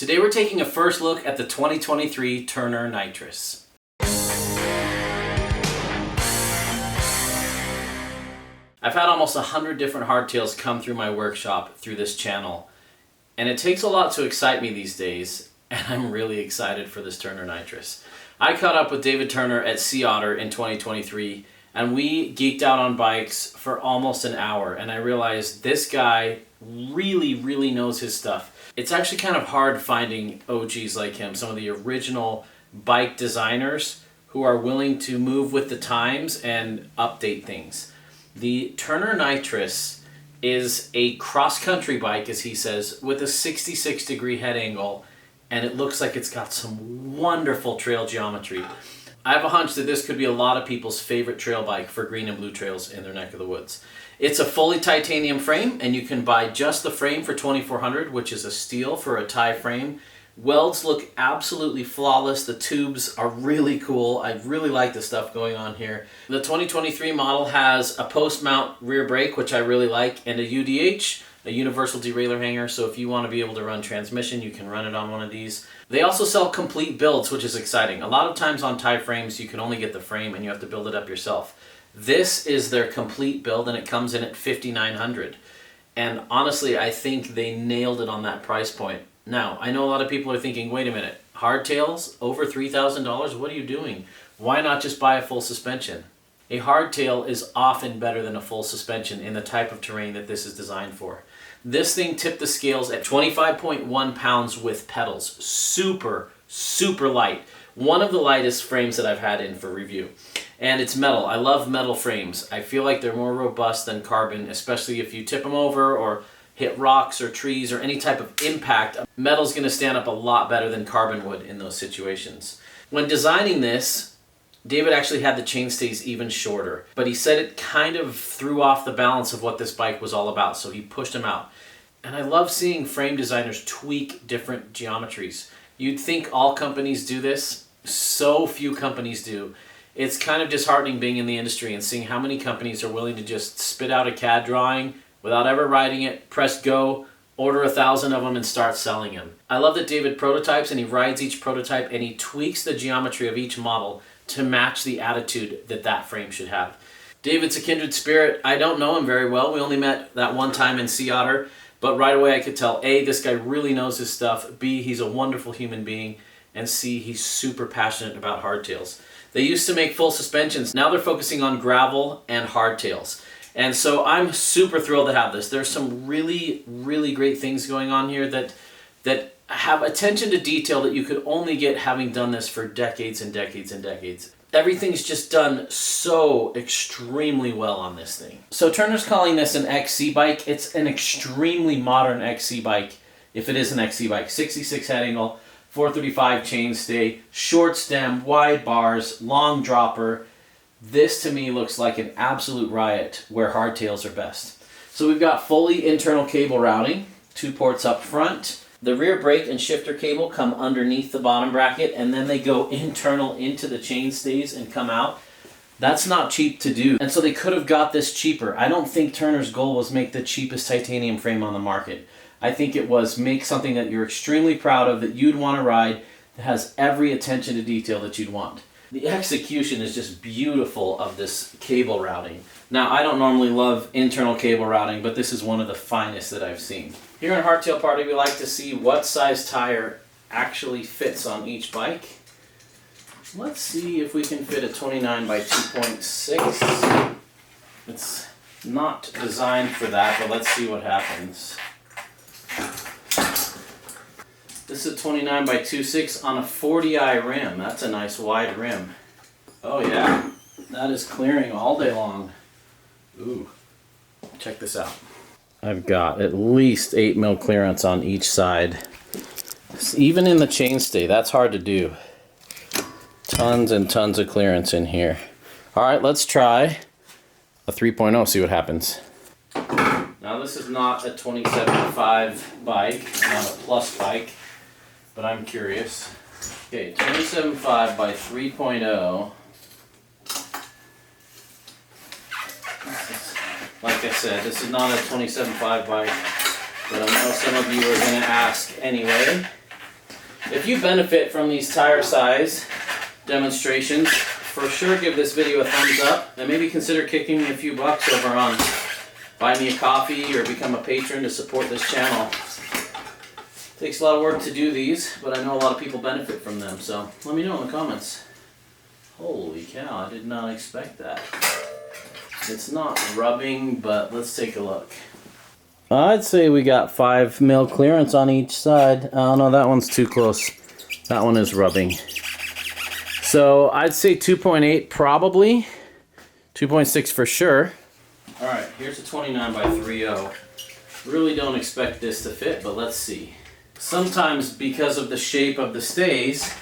Today we're taking a first look at the 2023 Turner Nitrous. I've had almost 100 different hardtails come through my workshop through this channel, and it takes a lot to excite me these days, and I'm really excited for this Turner Nitrous. I caught up with David Turner at Sea Otter in 2023, and we geeked out on bikes for almost an hour, and I realized this guy really knows his stuff. It's actually kind of hard finding OGs like him, some of the original bike designers who are willing to move with the times and update things. The Turner Nitrous is a cross-country bike, as he says, with a 66-degree head angle, and it looks like it's got some wonderful trail geometry. I have a hunch that this could be a lot of people's favorite trail bike for green and blue trails in their neck of the woods. It's a fully titanium frame, and you can buy just the frame for $2,400, which is a steal for a tie frame. Welds look absolutely flawless. The tubes are really cool. I really like the stuff going on here. The 2023 model has a post-mount rear brake, which I really like, and a UDH, a universal derailleur hanger, so if you want to be able to run transmission, you can run it on one of these. They also sell complete builds, which is exciting. A lot of times on tie frames, you can only get the frame and you have to build it up yourself. This is their complete build, and it comes in at $5,900. And honestly, I think they nailed it on that price point. Now, I know a lot of people are thinking, wait a minute, hardtails over $3,000? What are you doing? Why not just buy a full suspension? A hardtail is often better than a full suspension in the type of terrain that this is designed for. This thing tipped the scales at 25.1 pounds with pedals. Super light. One of the lightest frames that I've had in for review. And it's metal. I love metal frames. I feel like they're more robust than carbon, especially if you tip them over or hit rocks or trees or any type of impact. Metal's going to stand up a lot better than carbon would in those situations. When designing this, David actually had the chainstays even shorter, but he said it kind of threw off the balance of what this bike was all about, so he pushed them out. And I love seeing frame designers tweak different geometries. You'd think all companies do this. So few companies do. It's kind of disheartening being in the industry and seeing how many companies are willing to just spit out a CAD drawing without ever writing it, press go, order 1,000 of them and start selling them. I love that David prototypes and he rides each prototype and he tweaks the geometry of each model to match the attitude that that frame should have. David's a kindred spirit. I don't know him very well. We only met that one time in Sea Otter, but right away I could tell, A, this guy really knows his stuff, B, he's a wonderful human being, and C, he's super passionate about hardtails. They used to make full suspensions. Now they're focusing on gravel and hardtails. And so I'm super thrilled to have this. There's some really great things going on here that have attention to detail that you could only get having done this for decades and decades and decades. Everything's just done so extremely well on this thing. So Turner's calling this an XC bike. It's an extremely modern XC bike, if it is an XC bike. 66 head angle, 435 chainstay, short stem, wide bars, long dropper. This to me looks like an absolute riot where hardtails are best. So we've got fully internal cable routing, 2 ports up front. The rear brake and shifter cable come underneath the bottom bracket, and then they go internal into the chainstays and come out. That's not cheap to do. And so they could have got this cheaper. I don't think Turner's goal was make the cheapest titanium frame on the market. I think it was make something that you're extremely proud of, that you'd want to ride, that has every attention to detail that you'd want. The execution is just beautiful of this cable routing. Now, I don't normally love internal cable routing, but this is one of the finest that I've seen. Here in Hardtail Party, we like to see what size tire actually fits on each bike. Let's see if we can fit a 29 by 2.6. It's not designed for that, but let's see what happens. This is a 29 by 2.6 on a 40i rim. That's a nice wide rim. Oh yeah, that is clearing all day long. Ooh, check this out. I've got at least 8 mil clearance on each side. Even in the chainstay, that's hard to do. Tons and tons of clearance in here. All right, let's try a 3.0, see what happens. Now this is not a 27.5 bike, not a plus bike, but I'm curious. Okay, 27.5 by 3.0. Like I said, this is not a 27.5 bike, but I know some of you are going to ask anyway. If you benefit from these tire size demonstrations, for sure give this video a thumbs up and maybe consider kicking me a few bucks over on Buy Me a Coffee or become a patron to support this channel. It takes a lot of work to do these, but I know a lot of people benefit from them, so let me know in the comments. Holy cow, I did not expect that. It's not rubbing, but let's take a look. I'd say we got 5 mil clearance on each side. Oh no, that one's too close. That one is rubbing. So I'd say 2.8 probably. 2.6 for sure. Alright, here's a 29 by 3.0. Really don't expect this to fit, but let's see. Sometimes because of the shape of the stays,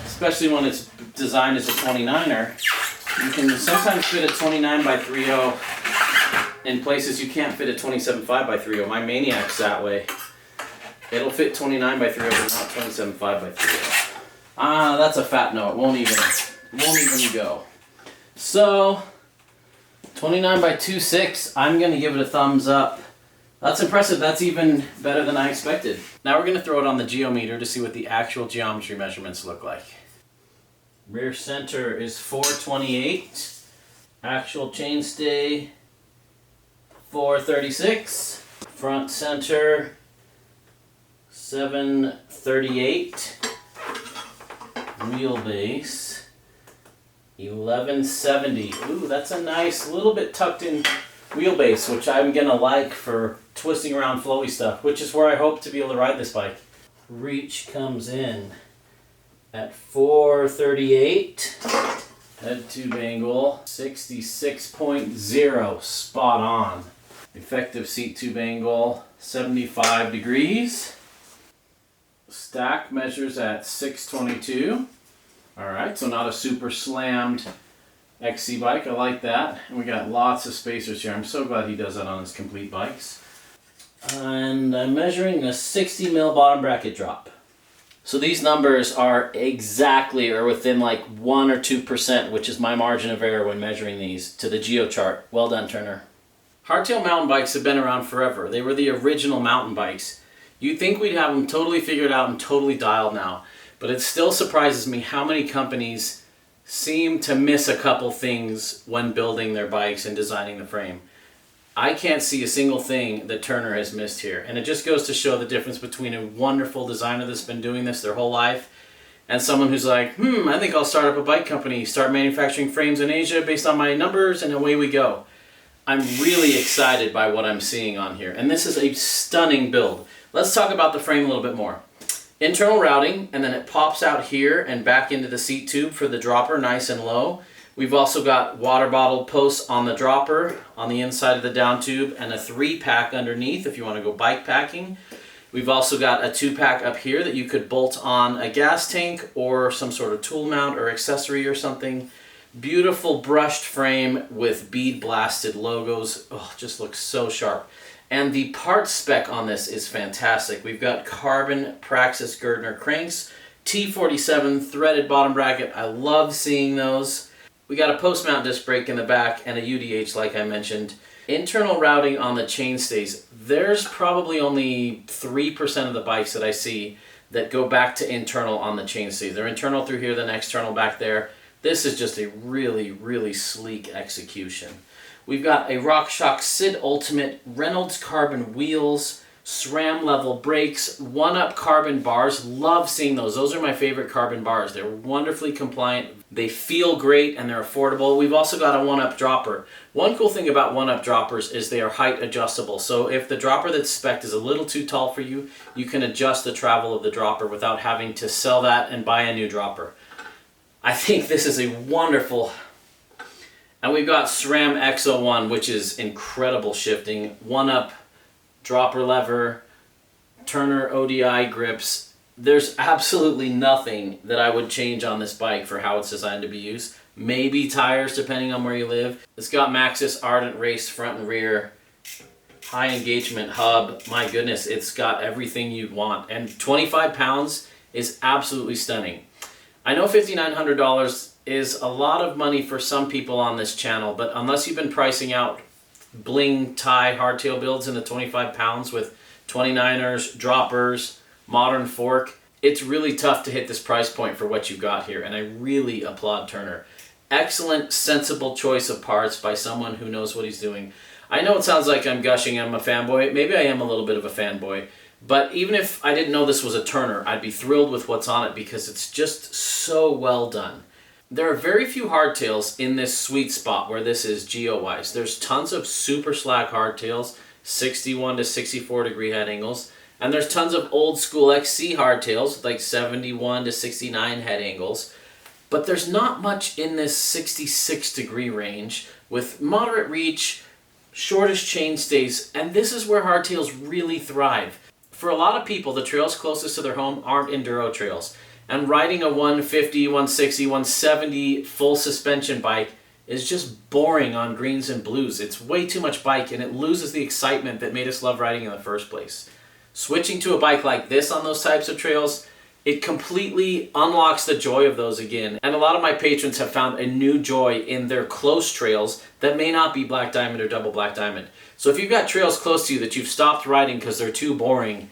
especially when it's designed as a 29er, you can sometimes fit a 29 by 3.0 in places you can't fit a 27.5 by 3.0. My Maniac's that way. It'll fit 29 by 3.0, but not 27.5 by 3.0. Ah, that's a fat no. It won't even go. So, 29 by 2.6, I'm going to give it a thumbs up. That's impressive. That's even better than I expected. Now we're going to throw it on the geometer to see what the actual geometry measurements look like. Rear center is 428. Actual chainstay 436. Front center 738. Wheelbase 1170. Ooh, that's a nice little bit tucked in wheelbase, which I'm gonna like for twisting around flowy stuff, which is where I hope to be able to ride this bike. Reach comes in at 438. Head tube angle 66.0, spot on. Effective seat tube angle 75 degrees. Stack measures at 622. Alright, so not a super slammed XC bike. I like that. And we got lots of spacers here. I'm so glad he does that on his complete bikes. And I'm measuring a 60 mil bottom bracket drop. So these numbers are exactly or within like 1 or 2%, which is my margin of error when measuring these to the geo chart. Well done, Turner. Hardtail mountain bikes have been around forever. They were the original mountain bikes. You'd think we'd have them totally figured out and totally dialed now, but it still surprises me how many companies seem to miss a couple things when building their bikes and designing the frame. I can't see a single thing that Turner has missed here. And it just goes to show the difference between a wonderful designer that's been doing this their whole life and someone who's like, I think I'll start up a bike company, start manufacturing frames in Asia based on my numbers, and away we go. I'm really excited by what I'm seeing on here. And this is a stunning build. Let's talk about the frame a little bit more. Internal routing, and then it pops out here and back into the seat tube for the dropper, nice and low. We've also got water bottle posts on the dropper, on the inside of the down tube, and a 3-pack underneath if you want to go bike packing. We've also got a 2-pack up here that you could bolt on a gas tank or some sort of tool mount or accessory or something. Beautiful brushed frame with bead blasted logos. Oh, just looks so sharp. And the parts spec on this is fantastic. We've got carbon Praxis Girdner cranks, T47 threaded bottom bracket. I love seeing those. We got a post mount disc brake in the back and a UDH like I mentioned. Internal routing on the chainstays. There's probably only 3% of the bikes that I see that go back to internal on the chainstays. They're internal through here, then external back there. This is just a really, really sleek execution. We've got a RockShox Sid Ultimate Reynolds carbon wheels, SRAM level brakes, 1-up carbon bars. Love seeing those. Those are my favorite carbon bars. They're wonderfully compliant. They feel great and they're affordable. We've also got a 1-up dropper. One cool thing about 1-up droppers is they are height adjustable. So if the dropper that's spec'd is a little too tall for you, you can adjust the travel of the dropper without having to sell that and buy a new dropper. I think this is a wonderful. And we've got SRAM X01, which is incredible shifting. 1-up dropper lever, Turner ODI grips. There's absolutely nothing that I would change on this bike for how it's designed to be used. Maybe tires, depending on where you live. It's got Maxxis Ardent Race front and rear. High engagement hub. My goodness, it's got everything you'd want. And 25 pounds is absolutely stunning. I know $5,900 is a lot of money for some people on this channel, but unless you've been pricing out bling tie hardtail builds into 25 pounds with 29ers, droppers, modern fork, It's really tough to hit this price point for what you got here, and I really applaud Turner. Excellent, sensible choice of parts by someone who knows what he's doing. I know it sounds like I'm gushing, I'm a fanboy. Maybe I am a little bit of a fanboy. But even if I didn't know this was a Turner, I'd be thrilled with what's on it because it's just so well done. There are very few hardtails in this sweet spot where this is geo-wise. There's tons of super slack hardtails, 61 to 64 degree head angles, and there's tons of old school XC hardtails, like 71 to 69 head angles. But there's not much in this 66 degree range with moderate reach, shortest chain stays, and this is where hardtails really thrive. For a lot of people, the trails closest to their home aren't enduro trails, and riding a 150, 160, 170 full suspension bike is just boring on greens and blues. It's way too much bike and it loses the excitement that made us love riding in the first place. Switching to a bike like this on those types of trails, it completely unlocks the joy of those again. And a lot of my patrons have found a new joy in their close trails that may not be Black Diamond or Double Black Diamond. So if you've got trails close to you that you've stopped riding because they're too boring,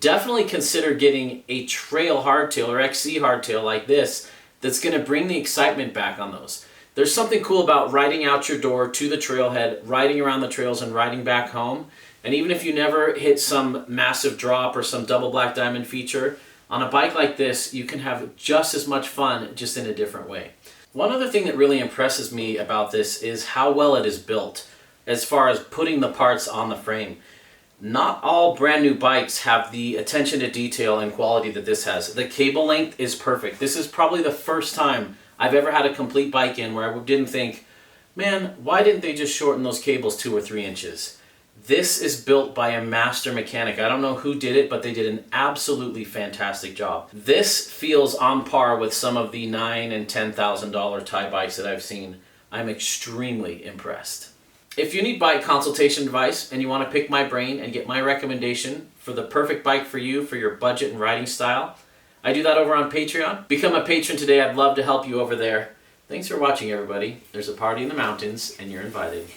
definitely consider getting a trail hardtail or XC hardtail like this that's going to bring the excitement back on those. There's something cool about riding out your door to the trailhead, riding around the trails and riding back home. And even if you never hit some massive drop or some Double Black Diamond feature, on a bike like this, you can have just as much fun, just in a different way. One other thing that really impresses me about this is how well it is built, as far as putting the parts on the frame. Not all brand new bikes have the attention to detail and quality that this has. The cable length is perfect. This is probably the first time I've ever had a complete bike in where I didn't think, man, why didn't they just shorten those cables 2 or 3 inches? This is built by a master mechanic. I don't know who did it, but they did an absolutely fantastic job. This feels on par with some of the $9,000 and $10,000 Thai bikes that I've seen. I'm extremely impressed. If you need bike consultation advice and you want to pick my brain and get my recommendation for the perfect bike for you for your budget and riding style, I do that over on Patreon. Become a patron today. I'd love to help you over there. Thanks for watching, everybody. There's a party in the mountains and you're invited.